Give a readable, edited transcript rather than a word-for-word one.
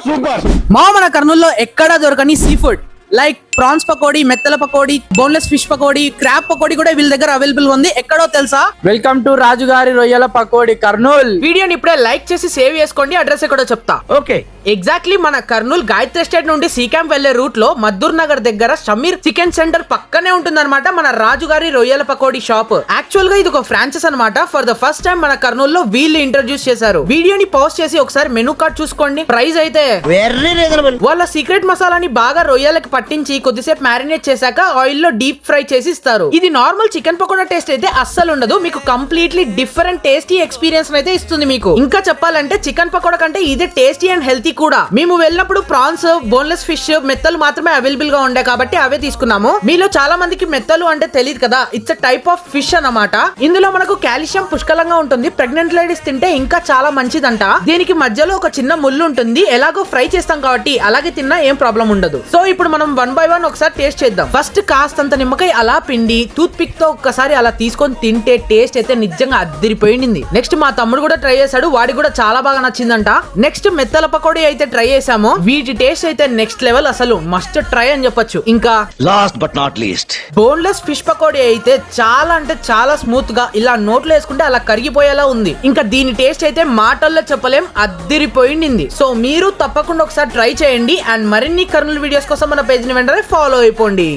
Super. మన కర్నూలులో ఎక్కడా దొరకని seafood like prawns pakodi, మెత్తల pakodi, boneless fish pakodi, crab pakodi కూడా వీళ్ళ దగ్గర అవైలబుల్ ఉంది. ఎక్కడో తెలుసా? వెల్కమ్ టు రాజుగారి రొయ్యల పకోడీ కర్నూల్. వీడియోని ఇప్పుడే లైక్ చేసి సేవ్ చేసుకోండి. అడ్రస్ ఎక్కడో చెప్తా. ఓకే, ఎగ్జాక్ట్లీ మన కర్నూల్ గాయత్రి ఎస్టేట్ నుండి సీ క్యాంప్ వెళ్లే రూట్ లో మద్దూర్ నగర్ దగ్గర షమీర్ చికెన్ సెంటర్ పక్కనే ఉంటుందన్నమాట మన రాజుగారి రొయ్యల పకోడీ షాప్. యాక్చువల్ గా ఇది ఒక ఫ్రాంచైజ్ అన్నమాట. ఫర్ ద ఫస్ట్ టైం మన కర్నూల్ లో వీళ్ళు ఇంట్రడ్యూస్ చేశారు. వీడియోని పాజ్ చేసి ఒకసారి మెనూ కార్డ్ చూసుకోండి. ప్రైస్ అయితే వెరీ రీజనబుల్. వాళ్ళ సీక్రెట్ మసాలాని బాగా రొయ్యలకి పట్టించి కొద్దిసేపు మ్యారినేట్ చేశాక ఆయిల్ లో డీప్ ఫ్రై చేసి ఇస్తారు. ఇది నార్మల్ చికెన్ పకోడా టేస్ట్ అయితే అస్సలు ఉండదు. మీకు కంప్లీట్లీ డిఫరెంట్ టేస్టీ ఎక్స్పీరియన్స్ అయితే ఇస్తుంది. మీకు ఇంకా చెప్పాలంటే చికెన్ పకోడా కంటే ఇదే టేస్టీ అండ్ హెల్తీ కూడా. మేము వెళ్ళినప్పుడు ప్రాన్స్, బోన్లెస్ ఫిష్, మెత్తలు మాత్రమే అవైలబుల్ గా ఉండే కాబట్టి అవే తీసుకున్నాము. మీలో చాలా మందికి మెత్తలు అంటే తెలియదు కదా, it's a type of fish అన్నమాట. ఇందులో మనకు కాల్షియం పుష్కలంగా ఉంటుంది. ప్రెగ్నెంట్ లేడీస్ తింటే ఇంకా చాలా మంచిదంట. దీనికి మధ్యలో ఒక చిన్న ముళ్ళు ఉంటుంది. ఎలాగో ఫ్రై చేస్తాం కాబట్టి అలాగే తిన్నా ఏం ప్రాబ్లం ఉండదు. సో ఇప్పుడు మనం 1 by 1 ఒకసారి టేస్ట్ చేద్దాం. ఫస్ట్ కాస్తంత నిమ్మకాయ అలా పిండి టూత్ పిక్ తో ఒక్కసారి అలా తీసుకొని తింటే టేస్ట్ అయితే నిజంగా అదిరిపోయింది. నెక్స్ట్ మా తమ్ముడు కూడా ట్రై చేశాడు. వాడికి కూడా చాలా బాగా నచ్చిందంట. నెక్స్ట్ మెత్తల పకోడీ అయితే ట్రై చేసాము. వీటి టేస్ట్ అయితే నెక్స్ట్ లెవెల్, అసలు మస్ట్ ట్రై అని చెప్పొచ్చు. ఇంకా last but not least boneless fish pakodi అయితే చాలా అంటే చాలా స్మూత్ గా ఇలా నోట్లో వేసుకుంటే అలా కరిగిపోయేలా ఉంది. ఇంకా దీని టేస్ట్ అయితే మాటల్లో చెప్పలేం, అదిరిపోయింది. సో మీరు తప్పకుండా ఒకసారి ట్రై చేయండి. అండ్ మరిన్ని కర్నూలు వీడియోస్ కోసం మన పేజ్ ని వెంటనే ఫాలో అయిపోండి.